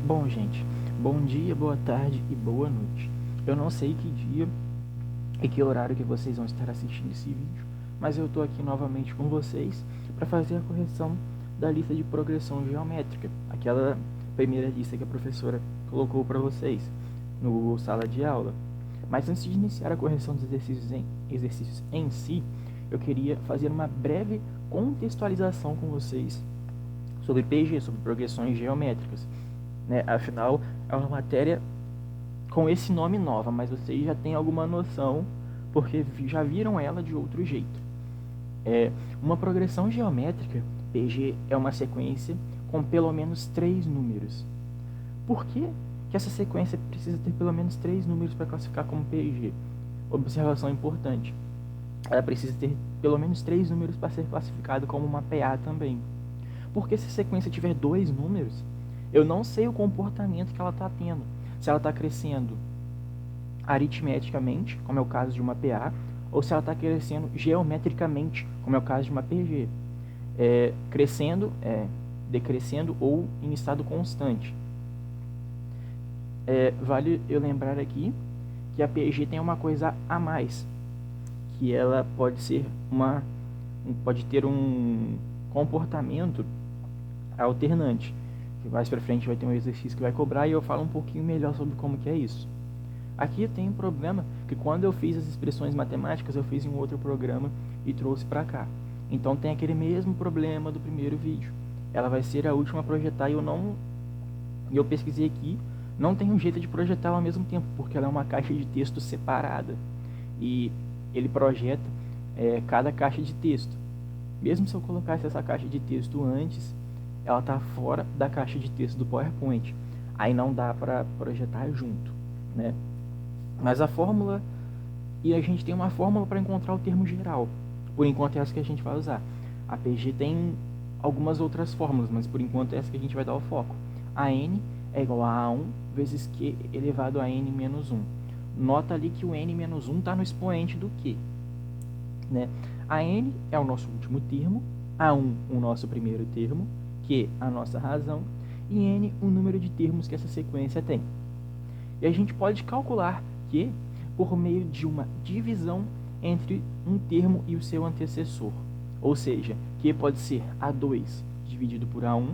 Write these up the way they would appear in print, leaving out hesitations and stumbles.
Bom, gente, bom dia, boa tarde e boa noite. Eu não sei que dia e que horário que vocês vão estar assistindo esse vídeo, mas eu estou aqui novamente com vocês para fazer a correção da lista de progressão geométrica, aquela primeira lista que a professora colocou para vocês no sala de aula. Mas antes de iniciar a correção dos exercícios em si, eu queria fazer uma breve contextualização com vocês sobre PG, sobre progressões geométricas, né? Afinal, é uma matéria com esse nome nova, mas vocês já têm alguma noção porque já viram ela de outro jeito. Uma progressão geométrica, PG, é uma sequência com pelo menos 3 números. Por que essa sequência precisa ter pelo menos 3 números para classificar como PG? Observação importante. Ela precisa ter pelo menos 3 números para ser classificado como uma PA também. Porque se a sequência tiver 2 números, eu não sei o comportamento que ela está tendo. Se ela está crescendo aritmeticamente, como é o caso de uma PA, ou se ela está crescendo geometricamente, como é o caso de uma PG. Crescendo, decrescendo ou em estado constante. Vale eu lembrar aqui que a PG tem uma coisa a mais, que ela pode ter um comportamento alternante. Que mais para frente vai ter um exercício que vai cobrar e eu falo um pouquinho melhor sobre como que é isso. Aqui tem um problema que quando eu fiz as expressões matemáticas, eu fiz em um outro programa e trouxe para cá. Então tem aquele mesmo problema do primeiro vídeo. Ela vai ser a última a projetar e eu pesquisei aqui, não tem um jeito de projetar ela ao mesmo tempo, porque ela é uma caixa de texto separada. E ele projeta cada caixa de texto. Mesmo se eu colocasse essa caixa de texto antes, ela está fora da caixa de texto do PowerPoint. Aí não dá para projetar junto, né? Mas a fórmula, e a gente tem uma fórmula para encontrar o termo geral. Por enquanto é essa que a gente vai usar. A PG tem algumas outras fórmulas, mas por enquanto é essa que a gente vai dar o foco. A n é igual a A1 vezes Q elevado a n menos 1. Nota ali que o n menos 1 está no expoente do Q, né? A n é o nosso último termo, A1 o nosso primeiro termo, Q a nossa razão, e n o número de termos que essa sequência tem. E a gente pode calcular Q por meio de uma divisão entre um termo e o seu antecessor. Ou seja, Q pode ser A2 dividido por A1,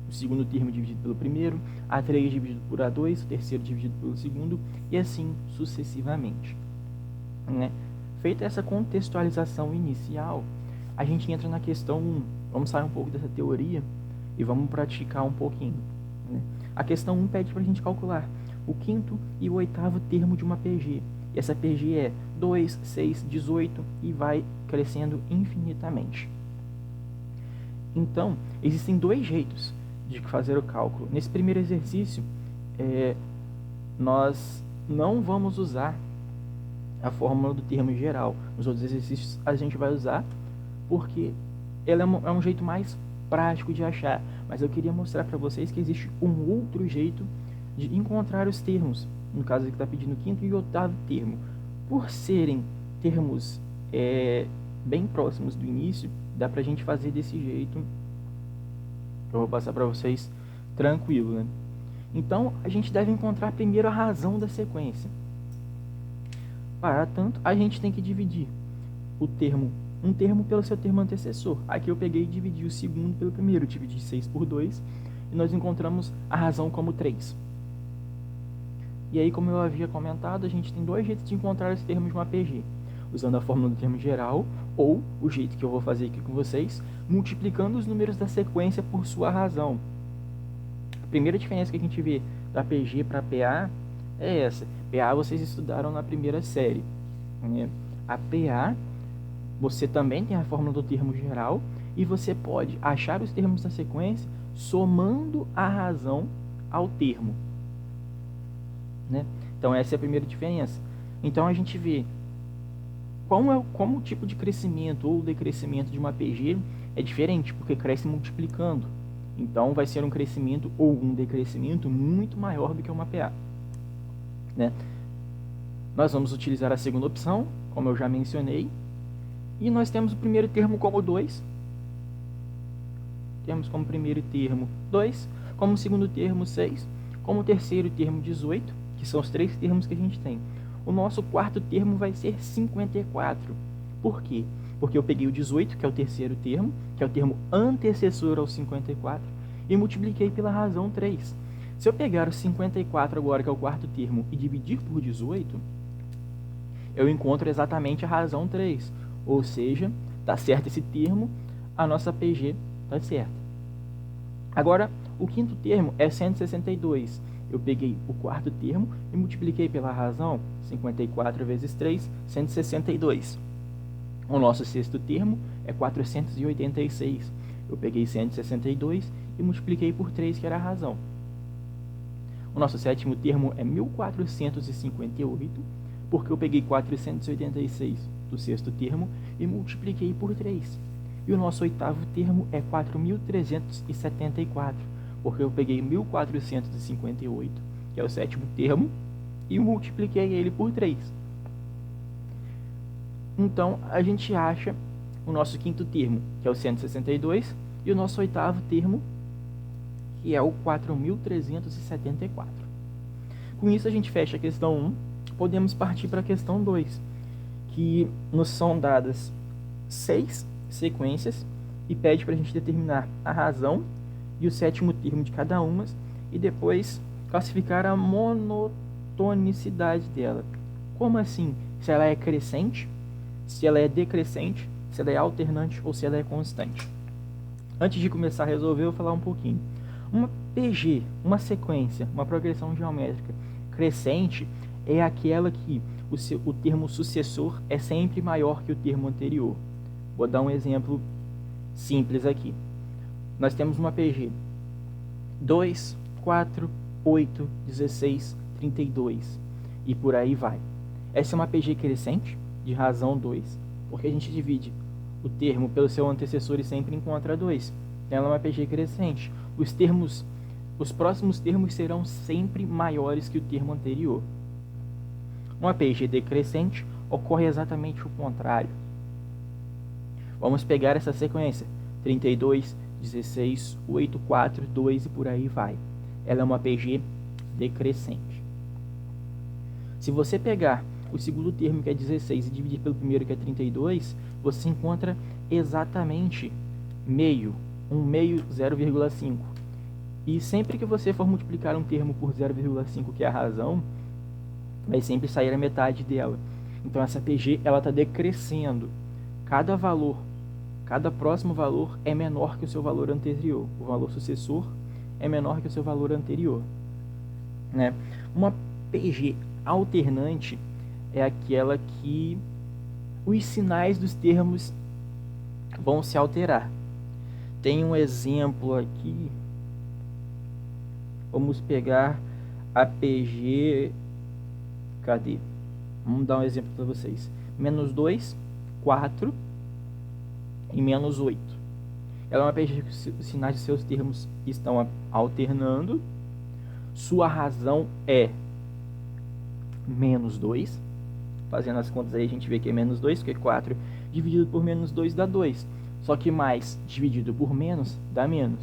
o segundo termo dividido pelo primeiro, A3 dividido por A2, o terceiro dividido pelo segundo, e assim sucessivamente, né? Feita essa contextualização inicial, a gente entra na questão 1. Vamos sair um pouco dessa teoria e vamos praticar um pouquinho, né? A questão 1 pede para a gente calcular o quinto e o oitavo termo de uma PG. E essa PG é 2, 6, 18 e vai crescendo infinitamente. Então, existem dois jeitos de fazer o cálculo. Nesse primeiro exercício, nós não vamos usar a fórmula do termo geral. Nos outros exercícios a gente vai usar porque ela é um jeito mais prático de achar. Mas eu queria mostrar para vocês que existe um outro jeito de encontrar os termos. No caso que está pedindo o quinto e o oitavo termo. Por serem termos bem próximos do início, dá para a gente fazer desse jeito. Eu vou passar para vocês tranquilo, né? Então, a gente deve encontrar primeiro a razão da sequência. Para tanto, a gente tem que dividir um termo pelo seu termo antecessor. Aqui eu peguei e dividi o segundo pelo primeiro, dividi 6 por 2, e nós encontramos a razão como 3. E aí, como eu havia comentado, a gente tem dois jeitos de encontrar os termos de uma PG. Usando a fórmula do termo geral, ou o jeito que eu vou fazer aqui com vocês, multiplicando os números da sequência por sua razão. A primeira diferença que a gente vê da PG para PA é essa. PA vocês estudaram na primeira série, né? A PA, você também tem a fórmula do termo geral, e você pode achar os termos da sequência somando a razão ao termo, né? Então essa é a primeira diferença. Então a gente vê como o tipo de crescimento ou decrescimento de uma PG é diferente, porque cresce multiplicando. Então vai ser um crescimento ou um decrescimento muito maior do que uma PA, né? Nós vamos utilizar a segunda opção, como eu já mencionei, e nós temos o primeiro termo como 2, temos como primeiro termo 2, como segundo termo 6, como terceiro termo 18, que são os 3 termos que a gente tem. O nosso quarto termo vai ser 54. Por quê? Porque eu peguei o 18, que é o terceiro termo, que é o termo antecessor ao 54, e multipliquei pela razão 3. Se eu pegar o 54 agora, que é o quarto termo, e dividir por 18, eu encontro exatamente a razão 3. Ou seja, está certo esse termo, a nossa PG está certa. Agora, o quinto termo é 162. Eu peguei o quarto termo e multipliquei pela razão 54 vezes 3, 162. O nosso sexto termo é 486. Eu peguei 162 e multipliquei por 3, que era a razão. O nosso sétimo termo é 1458, porque eu peguei 486 do sexto termo e multipliquei por 3. E o nosso oitavo termo é 4.374, porque eu peguei 1.458, que é o sétimo termo, e multipliquei ele por 3. Então, a gente acha o nosso quinto termo, que é o 162, e o nosso oitavo termo, que é o 4.374. Com isso, a gente fecha a questão 1. Podemos partir para a questão 2, que nos são dadas 6 sequências e pede para a gente determinar a razão e o sétimo termo de cada uma e depois classificar a monotonicidade dela. Como assim? Se ela é crescente, se ela é decrescente, se ela é alternante ou se ela é constante. Antes de começar a resolver, eu vou falar um pouquinho. Uma PG, uma sequência, uma progressão geométrica crescente é aquela que o termo sucessor é sempre maior que o termo anterior. Vou dar um exemplo simples aqui. Nós temos uma PG 2, 4, 8, 16, 32 e por aí vai. Essa é uma PG crescente de razão 2, porque a gente divide o termo pelo seu antecessor e sempre encontra 2. Então ela é uma PG crescente. Os próximos termos serão sempre maiores que o termo anterior. Uma PG decrescente ocorre exatamente o contrário. Vamos pegar essa sequência: 32, 16, 8, 4, 2 e por aí vai. Ela é uma PG decrescente. Se você pegar o segundo termo, que é 16, e dividir pelo primeiro, que é 32, você encontra exatamente meio, 0,5. E sempre que você for multiplicar um termo por 0,5, que é a razão, vai sempre sair a metade dela. Então essa PG ela está decrescendo. Cada próximo valor é menor que o seu valor anterior. O valor sucessor é menor que o seu valor anterior, né? Uma PG alternante é aquela que os sinais dos termos vão se alterar. Tem um exemplo aqui. Vamos pegar a PG... Cadê? Vamos dar um exemplo para vocês. Menos 2, 4 e menos 8. Ela é uma PG que os sinais de seus termos estão alternando. Sua razão é menos 2. Fazendo as contas aí, a gente vê que é menos 2, porque 4 dividido por menos 2 dá 2. Só que mais dividido por menos dá menos.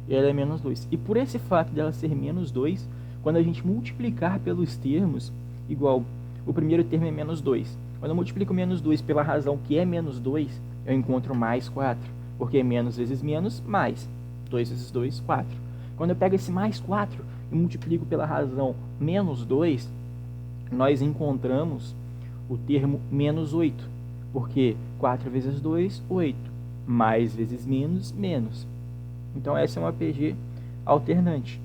E ela é menos 2. E por esse fato dela ser menos 2, quando a gente multiplicar pelos termos, igual o primeiro termo é menos 2. Quando eu multiplico menos 2 pela razão que é menos 2, eu encontro mais 4. Porque menos vezes menos, mais. 2 vezes 2, 4. Quando eu pego esse mais 4 e multiplico pela razão menos 2, nós encontramos o termo menos 8. Porque 4 vezes 2, 8. Mais vezes menos, menos. Então essa é uma PG alternante.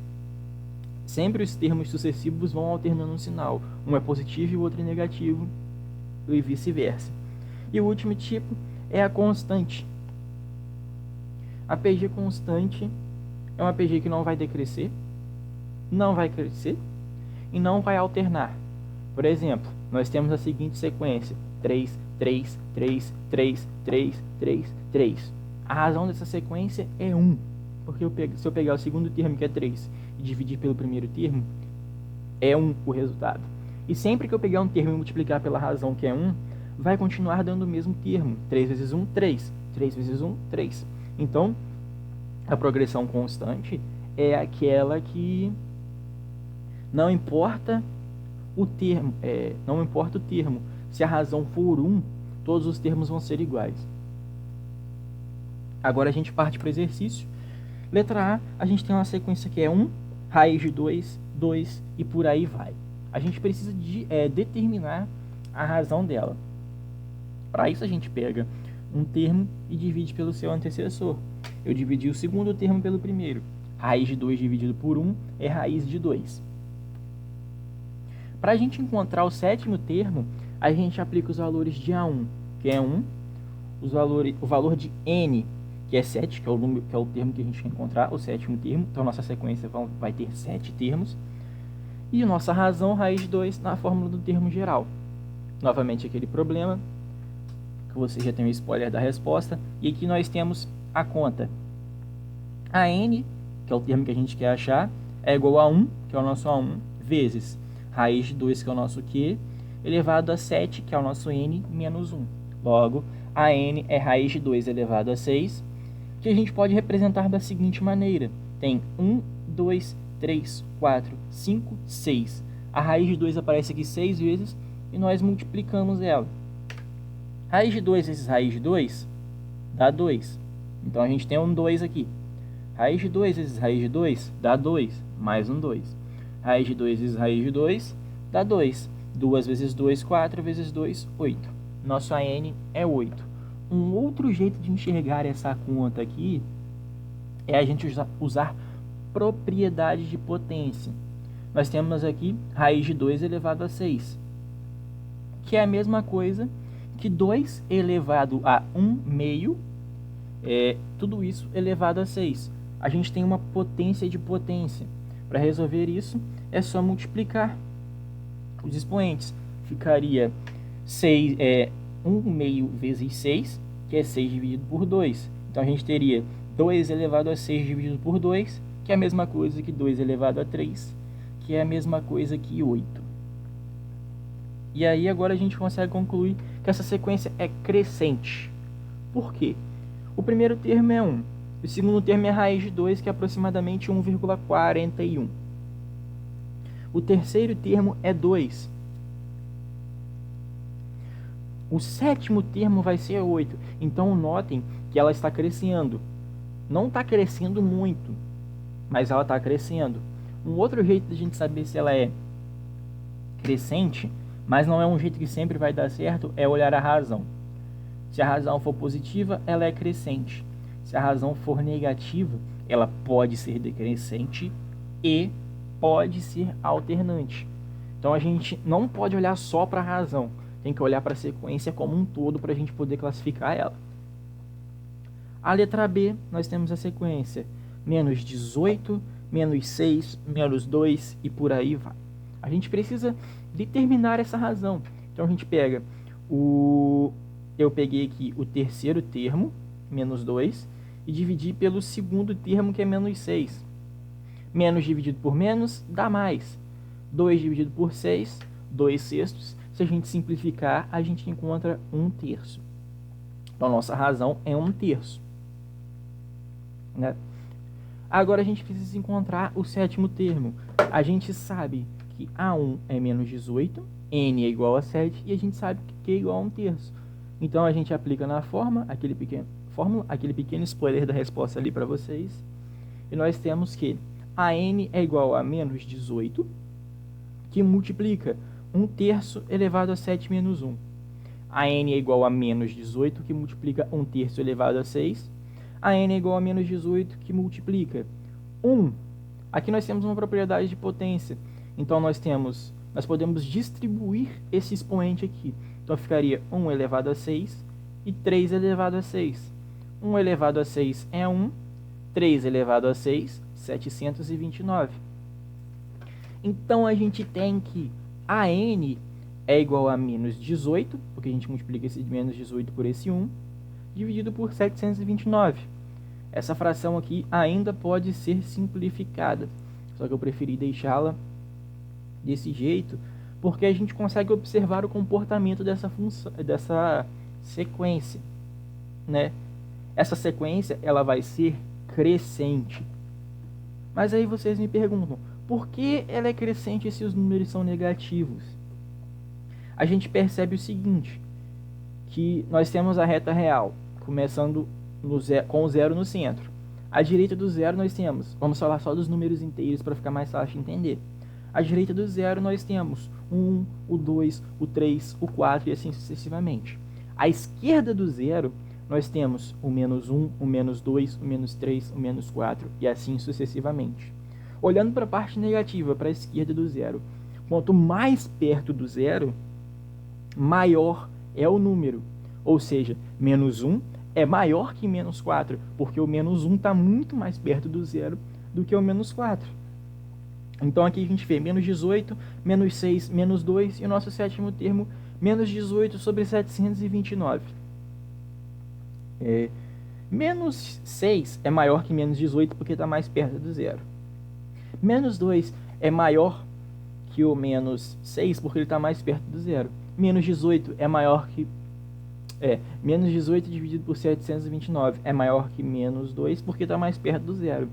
Sempre os termos sucessivos vão alternando um sinal. Um é positivo e o outro é negativo, e vice-versa. E o último tipo é a constante. A PG constante é uma PG que não vai decrescer, não vai crescer e não vai alternar. Por exemplo, nós temos a seguinte sequência: 3, 3, 3, 3, 3, 3, 3. A razão dessa sequência é 1. Porque se eu pegar o segundo termo, que é 3, e dividir pelo primeiro termo, é 1 o resultado. E sempre que eu pegar um termo e multiplicar pela razão, que é 1, vai continuar dando o mesmo termo. 3 vezes 1, 3. 3 vezes 1, 3. Então, A progressão constante é aquela que não importa o termo, se a razão for 1, todos os termos vão ser iguais. Agora a gente parte para o exercício. Letra A, a gente tem uma sequência que é 1, raiz de 2, 2 e por aí vai. A gente precisa determinar a razão dela. Para isso a gente pega um termo e divide pelo seu antecessor. Eu dividi o segundo termo pelo primeiro. Raiz de 2 dividido por 1 é raiz de 2. Para a gente encontrar o sétimo termo, a gente aplica os valores de A1, que é 1, o valor de N, que é 7, que é o termo que a gente quer encontrar, o sétimo termo. Então, nossa sequência vai ter 7 termos. E nossa razão, raiz de 2, na fórmula do termo geral. Novamente, aquele problema, que você já tem um spoiler da resposta. E aqui nós temos a conta. A N, que é o termo que a gente quer achar, é igual a 1, que é o nosso A1, vezes raiz de 2, que é o nosso Q, elevado a 7, que é o nosso N, menos 1. Logo, a N é raiz de 2 elevado a 6, que a gente pode representar da seguinte maneira. Tem 1, 2, 3, 4, 5, 6. A raiz de 2 aparece aqui 6 vezes e nós multiplicamos ela. Raiz de 2 vezes raiz de 2 dá 2. Então, a gente tem um 2 aqui. Raiz de 2 vezes raiz de 2 dá 2, mais um 2. Raiz de 2 vezes raiz de 2 dá 2. 2 vezes 2, 4 vezes 2, 8. Nosso AN é 8. Um outro jeito de enxergar essa conta aqui é a gente usar propriedade de potência. Nós temos aqui raiz de 2 elevado a 6, que é a mesma coisa que 2 elevado a 1 meio, tudo isso elevado a 6. A gente tem uma potência de potência. Para resolver isso, é só multiplicar os expoentes. Ficaria 1 meio vezes 6, que é 6 dividido por 2. Então, a gente teria 2 elevado a 6 dividido por 2, que é a mesma coisa que 2 elevado a 3, que é a mesma coisa que 8. E aí, agora a gente consegue concluir que essa sequência é crescente. Por quê? O primeiro termo é 1. O segundo termo é raiz de 2, que é aproximadamente 1,41. O terceiro termo é 2. O sétimo termo vai ser 8. Então, notem que ela está crescendo. Não está crescendo muito, mas ela está crescendo. Um outro jeito de a gente saber se ela é crescente, mas não é um jeito que sempre vai dar certo, é olhar a razão. Se a razão for positiva, ela é crescente. Se a razão for negativa, ela pode ser decrescente e pode ser alternante. Então, a gente não pode olhar só para a razão. Tem que olhar para a sequência como um todo para a gente poder classificar ela. A letra B, nós temos a sequência menos 18, menos 6, menos 2 e por aí vai. A gente precisa determinar essa razão. Então, a gente pega eu peguei aqui o terceiro termo, menos 2, e dividi pelo segundo termo, que é menos 6. Menos dividido por menos dá mais. 2 dividido por 6, 2 sextos. Se a gente simplificar, a gente encontra 1 terço. Então, nossa razão é 1 terço. Né? Agora, a gente precisa encontrar o sétimo termo. A gente sabe que A1 é menos 18, N é igual a 7, e a gente sabe que Q é igual a 1 terço. Então, a gente aplica na fórmula, aquele pequeno spoiler da resposta ali para vocês. E nós temos que a N é igual a menos 18, que multiplica 1 terço elevado a 7 menos 1. A N é igual a menos 18, que multiplica 1 terço elevado a 6. A N é igual a menos 18, que multiplica 1. Aqui nós temos uma propriedade de potência. Então, nós podemos distribuir esse expoente aqui. Então, ficaria 1 elevado a 6 e 3 elevado a 6. 1 elevado a 6 é 1. 3 elevado a 6, 729. Então, a gente tem que a N é igual a menos 18, porque a gente multiplica esse menos 18 por esse 1, dividido por 729. Essa fração aqui ainda pode ser simplificada, só que eu preferi deixá-la desse jeito, porque a gente consegue observar o comportamento dessa sequência, né? Essa sequência ela vai ser crescente. Mas aí vocês me perguntam, por que ela é crescente se os números são negativos? A gente percebe o seguinte, que nós temos a reta real, começando com o zero no centro. À direita do zero nós temos, vamos falar só dos números inteiros para ficar mais fácil de entender. À direita do zero nós temos o 1, o 2, o 3, o 4 e assim sucessivamente. À esquerda do zero nós temos o menos 1, o menos 2, o menos 3, o menos 4 e assim sucessivamente. Olhando para a parte negativa, para a esquerda do zero, quanto mais perto do zero, maior é o número. Ou seja, menos 1 é maior que menos 4, porque o menos 1 está muito mais perto do zero do que o menos 4. Então aqui a gente vê menos 18, menos 6, menos 2 e o nosso sétimo termo, menos 18 sobre 729. Menos 6 é maior que menos 18 porque está mais perto do zero. Menos 2 é maior que o menos 6 porque ele está mais perto do zero. Menos 18 é maior que... menos 18 dividido por 729 é maior que menos 2 porque está mais perto do zero.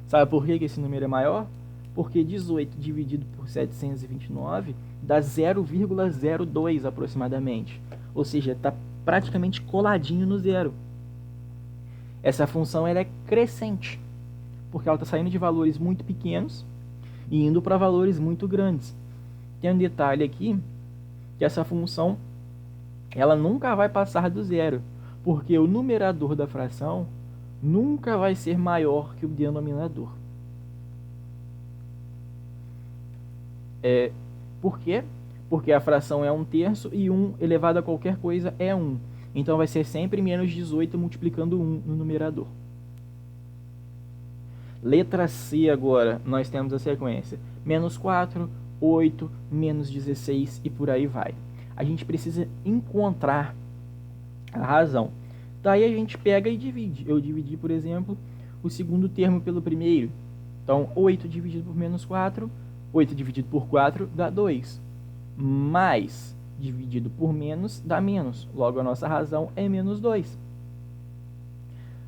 Sabe por que esse número é maior? Porque 18 dividido por 729 dá 0,02 aproximadamente. Ou seja, está praticamente coladinho no zero. Essa função ela é crescente, porque ela está saindo de valores muito pequenos e indo para valores muito grandes. Tem um detalhe aqui, que essa função ela nunca vai passar do zero, porque o numerador da fração nunca vai ser maior que o denominador. Por quê? Porque a fração é 1/3 e 1 elevado a qualquer coisa é 1. Então vai ser sempre menos 18 multiplicando 1 no numerador. Letra C agora, nós temos a sequência menos 4, 8, menos 16 e por aí vai. A gente precisa encontrar a razão. Daí a gente pega e divide. Eu dividi, por exemplo, o segundo termo pelo primeiro. Então, 8 dividido por menos 4, 8 dividido por 4 dá 2. Mais dividido por menos dá menos. Logo, a nossa razão é menos 2.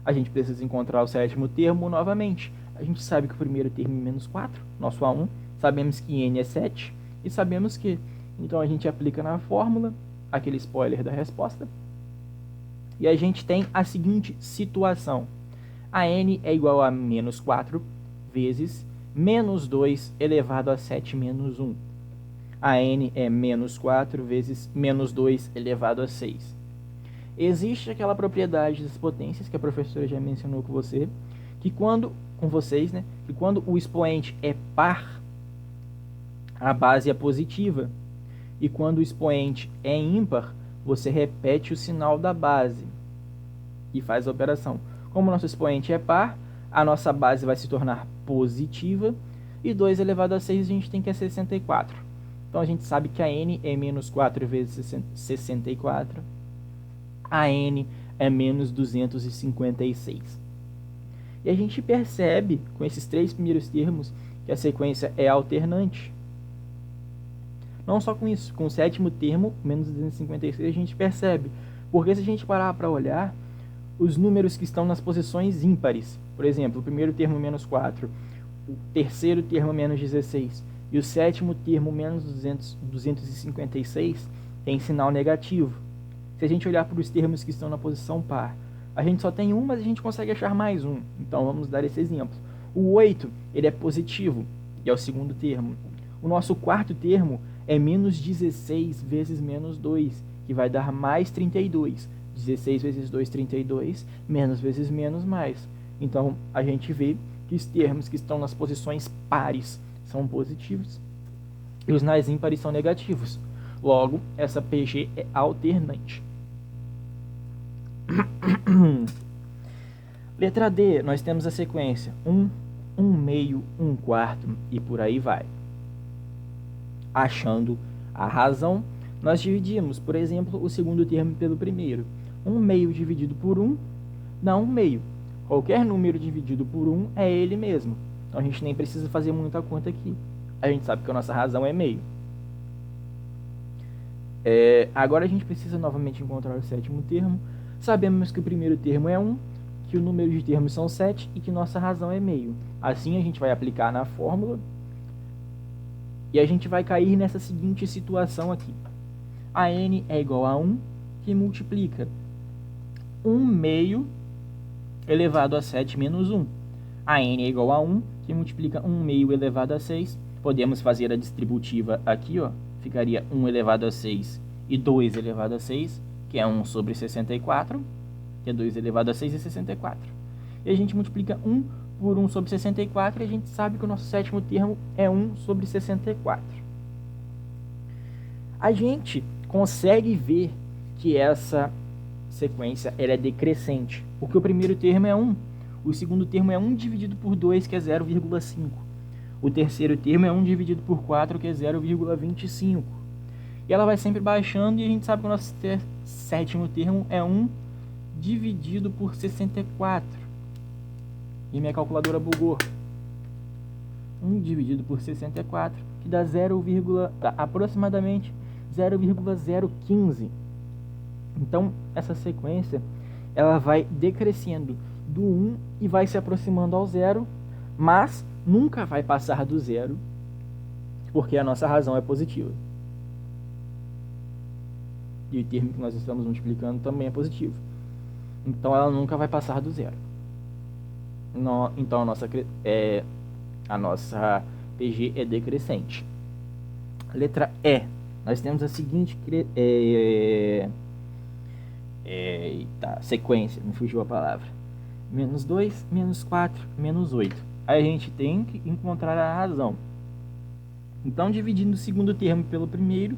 A gente precisa encontrar o sétimo termo novamente. A gente sabe que o primeiro termo é menos 4, nosso A1. Sabemos que n é 7 e sabemos que... Então, a gente aplica na fórmula, aquele spoiler da resposta. E a gente tem a seguinte situação. A n é igual a menos 4 vezes menos 2 elevado a 7 menos 1. A n é menos 4 vezes menos 2 elevado a 6. Existe aquela propriedade das potências que a professora já mencionou com você, que quando o expoente é par, a base é positiva. E quando o expoente é ímpar, você repete o sinal da base e faz a operação. Como o nosso expoente é par, a nossa base vai se tornar positiva e 2 elevado a 6 a gente tem que é 64. Então a gente sabe que a n é menos 4 vezes 64. A n é menos 256. E a gente percebe, com esses três primeiros termos, que a sequência é alternante. Não só com isso, com o sétimo termo, menos 256, a gente percebe. Porque se a gente parar para olhar, os números que estão nas posições ímpares, por exemplo, o primeiro termo menos 4, o terceiro termo menos 16 e o sétimo termo menos 256, tem sinal negativo. Se a gente olhar para os termos que estão na posição par, a gente só tem um, mas a gente consegue achar mais um. Então vamos dar esse exemplo. O 8, ele é positivo, e é o segundo termo. O nosso quarto termo é menos 16 vezes menos 2, que vai dar mais 32. 16 vezes 2, 32, menos vezes menos, mais. Então, a gente vê que os termos que estão nas posições pares são positivos e os nas ímpares são negativos. Logo, essa PG é alternante. Letra D, nós temos a sequência 1, 1 meio, 1 quarto e por aí vai. Achando a razão, nós dividimos, por exemplo, o segundo termo pelo primeiro. 1 meio dividido por 1 dá 1 meio. Qualquer número dividido por 1 é ele mesmo. Então a gente nem precisa fazer muita conta aqui. A gente sabe que a nossa razão é meio. Agora a gente precisa novamente encontrar o sétimo termo. Sabemos que o primeiro termo é 1, que o número de termos são 7 e que nossa razão é meio. Assim a gente vai aplicar na fórmula e a gente vai cair nessa seguinte situação aqui. A n é igual a 1, que multiplica 1 meio elevado a 7 menos 1. A n é igual a 1, que multiplica 1 meio elevado a 6. Podemos fazer a distributiva aqui, ó. Ficaria 1 elevado a 6 e 2 elevado a 6, que é 1 sobre 64, que é 2 elevado a 6 e 64. E a gente multiplica 1 por 1 sobre 64 e a gente sabe que o nosso sétimo termo é 1 sobre 64. A gente consegue ver que essa sequência ela é decrescente, porque o primeiro termo é 1, o segundo termo é 1 dividido por 2, que é 0,5. O terceiro termo é 1 dividido por 4, que é 0,25. E ela vai sempre baixando e a gente sabe que o nosso sétimo termo é 1 dividido por 64. E minha calculadora bugou. 1 dividido por 64, que dá aproximadamente 0,015. Então, essa sequência ela vai decrescendo do 1 e vai se aproximando ao 0, mas nunca vai passar do 0, porque a nossa razão é positiva. E o termo que nós estamos multiplicando também é positivo. Então, ela nunca vai passar do 0. Então, a nossa PG é decrescente. Letra E. Nós temos a seguinte sequência, me fugiu a palavra. Menos 2, menos 4, menos 8. Aí a gente tem que encontrar a razão. Então, dividindo o segundo termo pelo primeiro,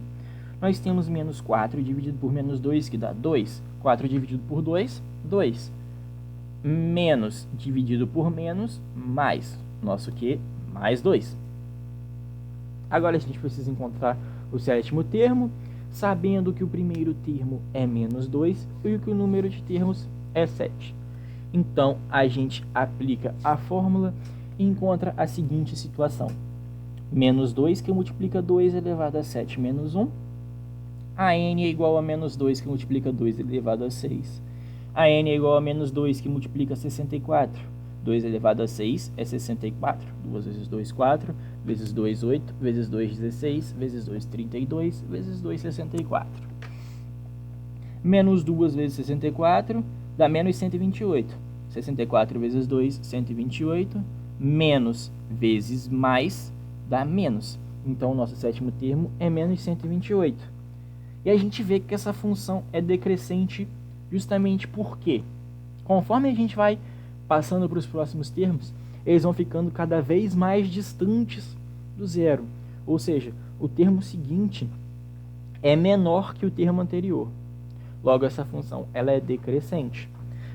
nós temos menos 4 dividido por menos 2, que dá 2. 4 dividido por 2, 2. Menos dividido por menos, mais. Nosso Q, mais 2. Agora a gente precisa encontrar o sétimo termo, sabendo que o primeiro termo é menos 2 e que o número de termos é 7. Então, a gente aplica a fórmula e encontra a seguinte situação. Menos 2 que multiplica 2 elevado a 7 menos 1. A n é igual a menos 2 que multiplica 2 elevado a 6. A n é igual a menos 2 que multiplica 64. 2 elevado a 6 é 64. 2 vezes 2, 4. Vezes 2, 8. Vezes 2, 16. Vezes 2, 32. Vezes 2, 64. Menos 2 vezes 64 dá menos 128. 64 vezes 2, 128. Menos vezes mais dá menos. Então, o nosso sétimo termo é menos 128. E a gente vê que essa função é decrescente justamente porque, conforme a gente vai passando para os próximos termos, eles vão ficando cada vez mais distantes do zero. Ou seja, o termo seguinte é menor que o termo anterior. Logo, essa função ela é decrescente.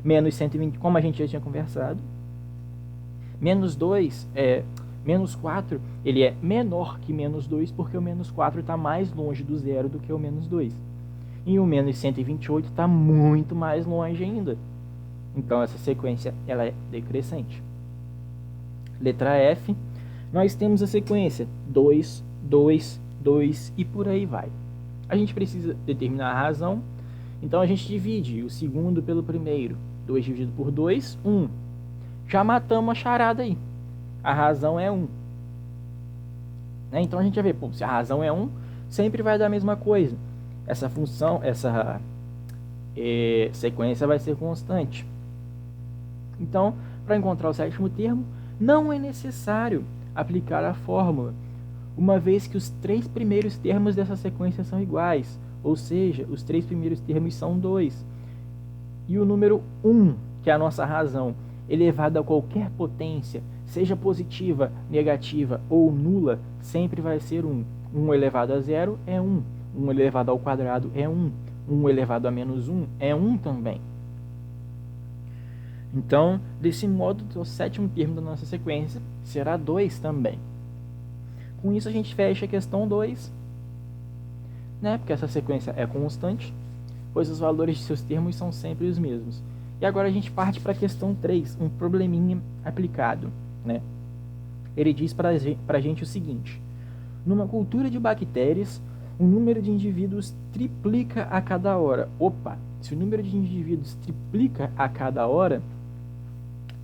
Menos 120, como a gente já tinha conversado. Menos 4, ele é menor que menos 2, porque o menos 4 está mais longe do zero do que o menos 2. E o menos 128 está muito mais longe ainda. Então, essa sequência ela é decrescente. Letra F, nós temos a sequência 2, 2, 2 e por aí vai. A gente precisa determinar a razão, então a gente divide o segundo pelo primeiro. 2 dividido por 2, 1. Já matamos a charada aí. A razão é 1. Né? Então a gente vai ver, se a razão é 1, sempre vai dar a mesma coisa. Essa função, essa sequência vai ser constante. Então, para encontrar o sétimo termo, não é necessário aplicar a fórmula, uma vez que os 3 primeiros termos dessa sequência são iguais, ou seja, os 3 primeiros termos são 2. E o número 1, que é a nossa razão, elevado a qualquer potência, seja positiva, negativa ou nula, sempre vai ser 1. 1 elevado a 0 é 1. 1 elevado ao quadrado é 1. 1 elevado a menos 1 é 1 também. Então, desse modo, o sétimo termo da nossa sequência será 2 também. Com isso, a gente fecha a questão 2, né? Porque essa sequência é constante, pois os valores de seus termos são sempre os mesmos. E agora a gente parte para a questão 3, um probleminha aplicado, né? Ele diz para a gente o seguinte: numa cultura de bactérias, o número de indivíduos triplica a cada hora. Opa! Se o número de indivíduos triplica a cada hora,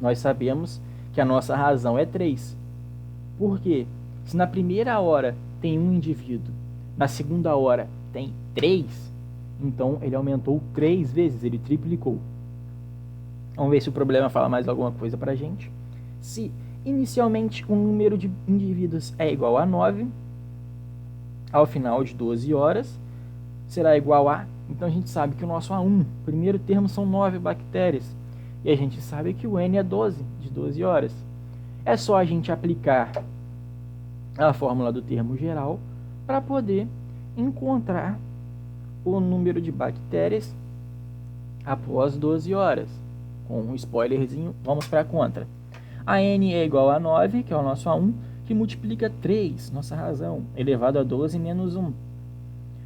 nós sabemos que a nossa razão é 3. Por quê? Se na primeira hora tem um indivíduo, na segunda hora tem 3, então ele aumentou 3 vezes, ele triplicou. Vamos ver se o problema fala mais alguma coisa pra gente. Se inicialmente o número de indivíduos é igual a 9, ao final de 12 horas será igual a... Então a gente sabe que o nosso A1, primeiro termo, são 9 bactérias. E a gente sabe que o N é 12, de 12 horas. É só a gente aplicar a fórmula do termo geral para poder encontrar o número de bactérias após 12 horas. Com um spoilerzinho, vamos para a conta. A N é igual a 9, que é o nosso A1, que multiplica 3, nossa razão, elevado a 12 menos 1.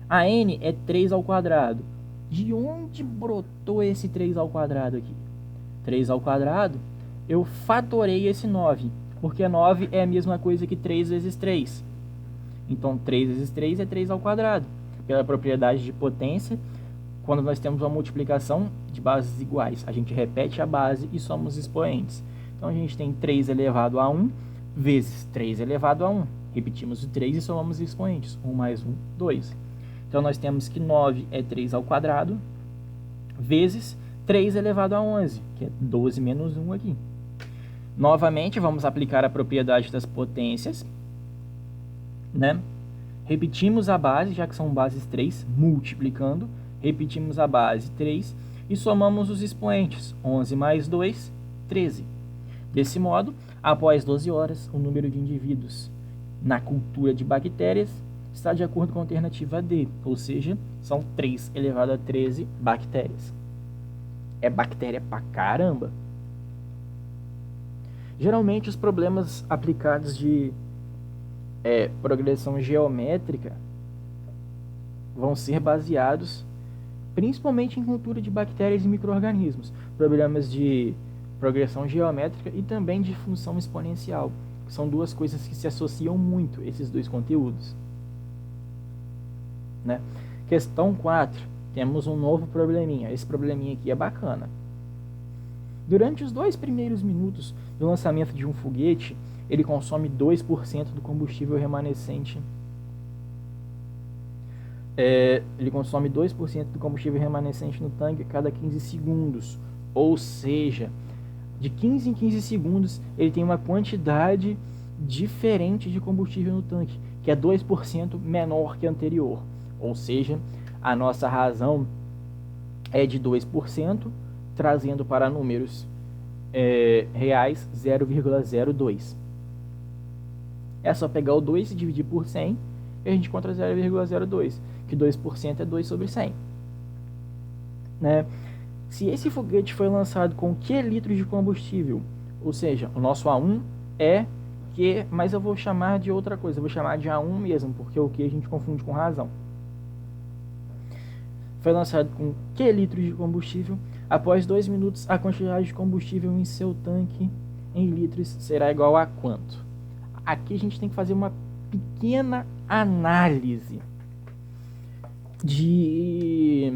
A N é 3 ao quadrado. De onde brotou esse 3 ao quadrado aqui? 3 ao quadrado, eu fatorei esse 9, porque 9 é a mesma coisa que 3 vezes 3. Então, 3 vezes 3 é 3 ao quadrado. Pela propriedade de potência, quando nós temos uma multiplicação de bases iguais, a gente repete a base e somos expoentes. Então, a gente tem 3 elevado a 1 vezes 3 elevado a 1. Repetimos o 3 e somamos expoentes. 1 mais 1, 2. Então, nós temos que 9 é 3 ao quadrado, vezes 3 elevado a 11, que é 12 menos 1 aqui. Novamente, vamos aplicar a propriedade das potências, né? Repetimos a base, já que são bases 3, multiplicando. Repetimos a base 3 e somamos os expoentes. 11 mais 2, 13. Desse modo, após 12 horas, o número de indivíduos na cultura de bactérias está de acordo com a alternativa D, ou seja, são 3 elevado a 13 bactérias. É bactéria pra caramba. Geralmente, os problemas aplicados de progressão geométrica vão ser baseados principalmente em cultura de bactérias e micro-organismos. Problemas de progressão geométrica e também de função exponencial. São duas coisas que se associam muito, esses dois conteúdos. Né? Questão 4. Temos um novo probleminha. Esse probleminha aqui é bacana. Durante os 2 primeiros minutos do lançamento de um foguete, ele consome 2% do combustível remanescente. Ele consome 2% do combustível remanescente no tanque a cada 15 segundos. Ou seja, de 15 em 15 segundos, ele tem uma quantidade diferente de combustível no tanque, que é 2% menor que a anterior. Ou seja, a nossa razão é de 2%, trazendo para números reais 0,02. É só pegar o 2 e dividir por 100 e a gente encontra 0,02, que 2% é 2 sobre 100. Né? Se esse foguete foi lançado com que litros de combustível? Ou seja, o nosso A1 é Q, mas eu vou chamar de outra coisa, eu vou chamar de A1 mesmo, porque o Q a gente confunde com razão. Foi lançado com que litros de combustível? Após 2 minutos, a quantidade de combustível em seu tanque em litros será igual a quanto? Aqui a gente tem que fazer uma pequena análise de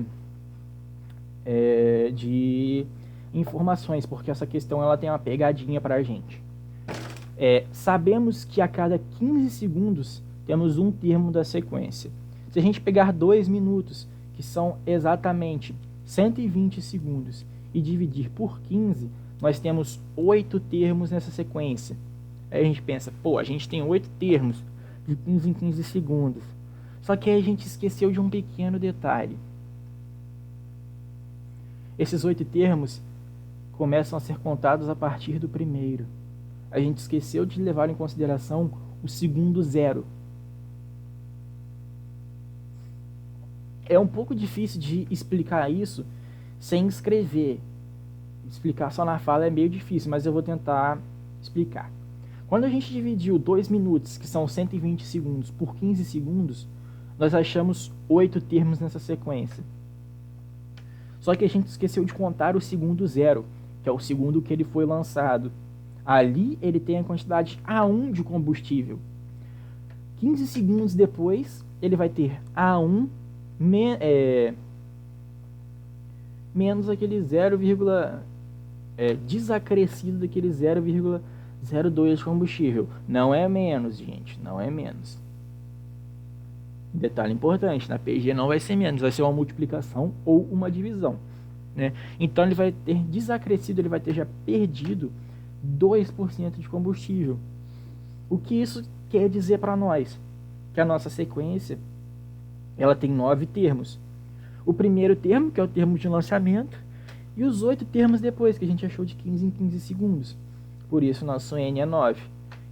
informações, porque essa questão ela tem uma pegadinha para a gente. Sabemos que a cada 15 segundos temos um termo da sequência. Se a gente pegar 2 minutos, que são exatamente 120 segundos, e dividir por 15, nós temos 8 termos nessa sequência. Aí a gente pensa, a gente tem 8 termos de 15 em 15 segundos. Só que aí a gente esqueceu de um pequeno detalhe. Esses 8 termos começam a ser contados a partir do primeiro. A gente esqueceu de levar em consideração o segundo zero. É um pouco difícil de explicar isso sem escrever. Explicar só na fala é meio difícil, mas eu vou tentar explicar. Quando a gente dividiu 2 minutos, que são 120 segundos, por 15 segundos, nós achamos 8 termos nessa sequência. Só que a gente esqueceu de contar o segundo zero, que é o segundo que ele foi lançado. Ali ele tem a quantidade A1 de combustível. 15 segundos depois, ele vai ter A1 menos aquele desacrescido daquele 0,02 de combustível. Não é menos, gente, não é menos. Detalhe importante, na PG não vai ser menos, vai ser uma multiplicação ou uma divisão, né? Então ele vai ter desacrescido, ele vai ter já perdido 2% de combustível. O que isso quer dizer para nós? Que a nossa sequência ela tem 9 termos. O primeiro termo, que é o termo de lançamento, e os 8 termos depois, que a gente achou de 15 em 15 segundos. Por isso nosso N é 9.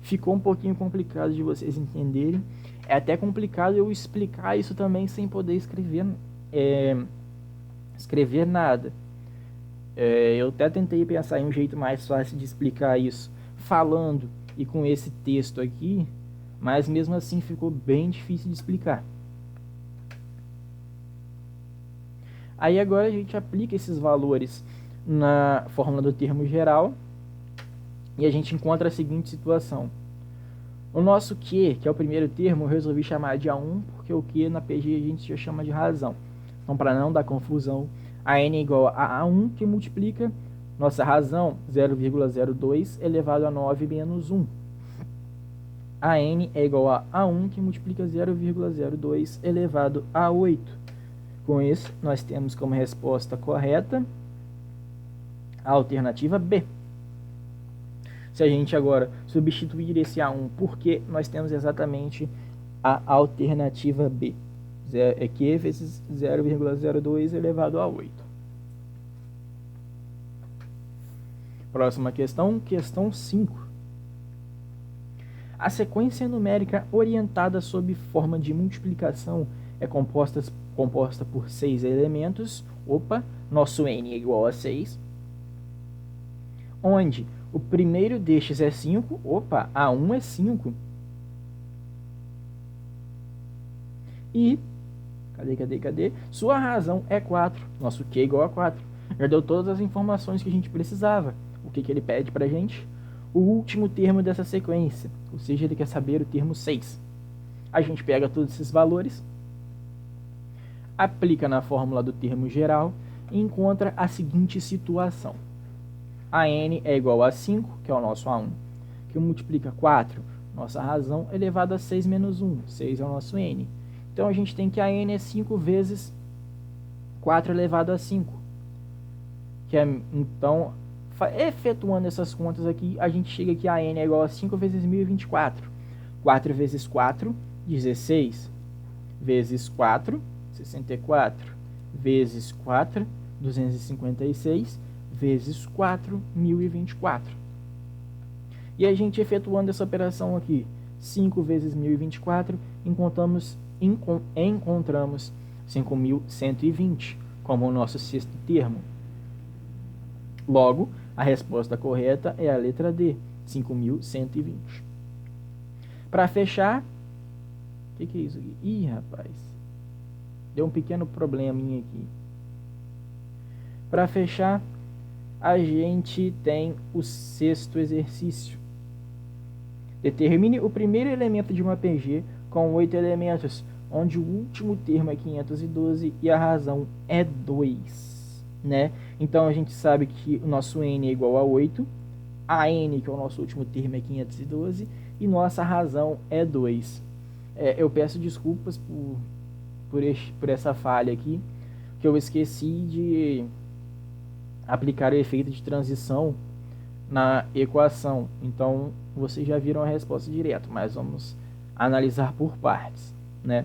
Ficou um pouquinho complicado de vocês entenderem. É até complicado eu explicar isso também sem poder escrever nada. Eu até tentei pensar em um jeito mais fácil de explicar isso falando e com esse texto aqui, mas mesmo assim ficou bem difícil de explicar. Aí agora a gente aplica esses valores na fórmula do termo geral e a gente encontra a seguinte situação. O nosso Q, que é o primeiro termo, eu resolvi chamar de A1, porque o Q na PG a gente já chama de razão. Então, para não dar confusão, a N é igual a A1, que multiplica nossa razão, 0,02 elevado a 9 menos 1. A N é igual a A1, que multiplica 0,02 elevado a 8. Com isso, nós temos como resposta correta a alternativa B. Se a gente agora substituir esse A1 por Q, nós temos exatamente a alternativa B. Q vezes 0,02 elevado a 8. Próxima questão, questão 5. A sequência numérica orientada sob forma de multiplicação é composta por 6 elementos. Opa, nosso N é igual a 6. Onde o primeiro destes é 5. Opa, A1 é 5. E, cadê? Sua razão é 4. Nosso Q é igual a 4. Já deu todas as informações que a gente precisava. O que ele pede pra gente? O último termo dessa sequência. Ou seja, ele quer saber o termo 6. A gente pega todos esses valores, aplica na fórmula do termo geral e encontra a seguinte situação. A N é igual a 5, que é o nosso A1, que multiplica 4, nossa razão, elevado a 6 menos 1. 6 é o nosso N. Então, a gente tem que a N é 5 vezes 4 elevado a 5. Então, efetuando essas contas aqui, a gente chega que a N é igual a 5 vezes 1024. 4 vezes 4, 16. Vezes 4, 64. Vezes 4, 256. Vezes 4, 1024. E a gente efetuando essa operação aqui, 5 vezes 1024, encontramos 5.120 como o nosso sexto termo. Logo, a resposta correta é a letra D, 5.120. Para fechar, o que é isso aqui? Ih, rapaz, deu um pequeno probleminha aqui. Para fechar, a gente tem o sexto exercício. Determine o primeiro elemento de uma PG com 8 elementos, onde o último termo é 512 e a razão é 2, né? Então, a gente sabe que o nosso N é igual a 8, a N, que é o nosso último termo, é 512, e nossa razão é 2. Eu peço desculpas por essa falha aqui, que eu esqueci de aplicar o efeito de transição na equação. Então, vocês já viram a resposta direto, mas vamos analisar por partes, né?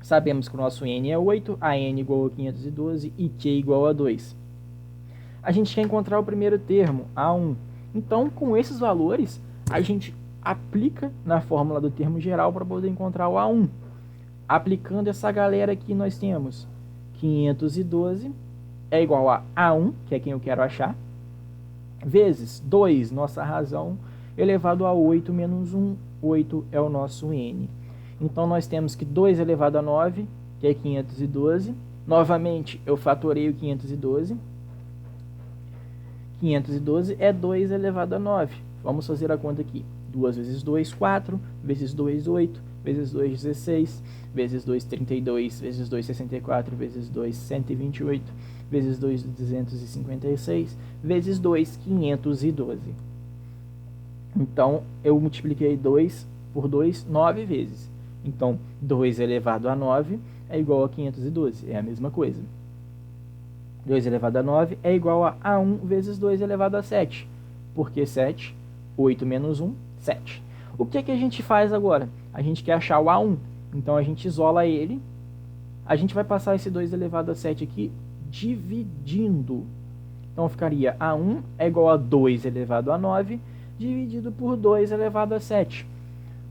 Sabemos que o nosso N é 8, a N igual a 512 e Q igual a 2. A gente quer encontrar o primeiro termo, A1. Então, com esses valores, a gente aplica na fórmula do termo geral para poder encontrar o A1. Aplicando essa galera aqui, nós temos 512 é igual a A1, que é quem eu quero achar, vezes 2, nossa razão, elevado a 8 menos 1. 8 é o nosso N. Então, nós temos que 2 elevado a 9, que é 512. Novamente, eu fatorei o 512. 512 é 2 elevado a 9. Vamos fazer a conta aqui. 2 vezes 2, 4, vezes 2, 8, vezes 2, 16, vezes 2, 32, vezes 2, 64, vezes 2, 128, vezes 2, 256, vezes 2, 512. Então, eu multipliquei 2 por 2 9 vezes. Então, 2 elevado a 9 é igual a 512, é a mesma coisa. 2 elevado a 9 é igual a 1 vezes 2 elevado a 7. Por que 7? 8 menos 1, 7. O que a gente faz agora? A gente quer achar o A1. Então, a gente isola ele. A gente vai passar esse 2 elevado a 7 aqui dividindo. Então, ficaria A1 é igual a 2 elevado a 9 dividido por 2 elevado a 7.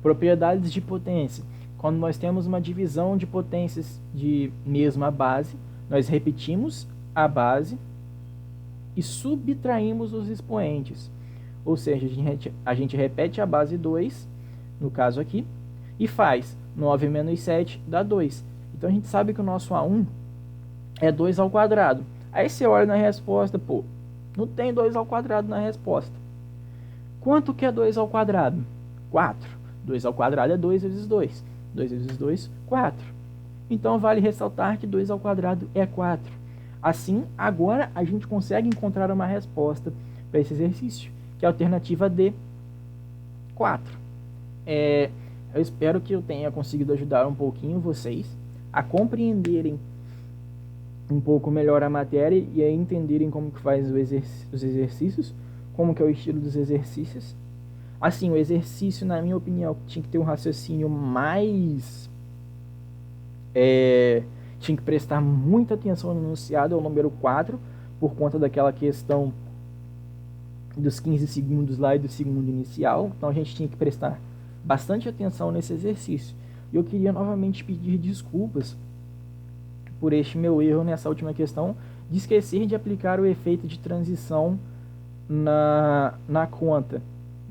Propriedades de potência. Quando nós temos uma divisão de potências de mesma base, nós repetimos a base e subtraímos os expoentes. Ou seja, a gente repete a base 2, no caso aqui, e faz 9 menos 7 dá 2. Então a gente sabe que o nosso A1 é 2 ao quadrado. Aí você olha na resposta, pô, não tem 2 ao quadrado na resposta. Quanto que é 2 ao quadrado? 4. 2 ao quadrado é 2 vezes 2. 2 vezes 2, 4. Então vale ressaltar que 2 ao quadrado é 4. Assim, agora a gente consegue encontrar uma resposta para esse exercício, que é a alternativa D, 4. Eu espero que eu tenha conseguido ajudar um pouquinho vocês a compreenderem um pouco melhor a matéria e a entenderem como que faz os exercícios, como que é o estilo dos exercícios. Assim, o exercício, na minha opinião, tinha que ter um raciocínio mais... tinha que prestar muita atenção no enunciado, é o número 4, por conta daquela questão dos 15 segundos lá e do segundo inicial. Então a gente tinha que prestar bastante atenção nesse exercício. E eu queria novamente pedir desculpas por este meu erro nessa última questão, de esquecer de aplicar o efeito de transição na conta.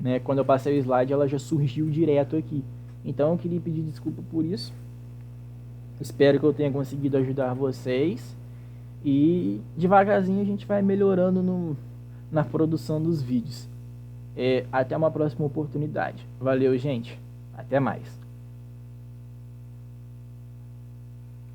Né? Quando eu passei o slide, ela já surgiu direto aqui. Então eu queria pedir desculpa por isso. Espero que eu tenha conseguido ajudar vocês. E devagarzinho a gente vai melhorando na produção dos vídeos. Até uma próxima oportunidade. Valeu, gente. Até mais.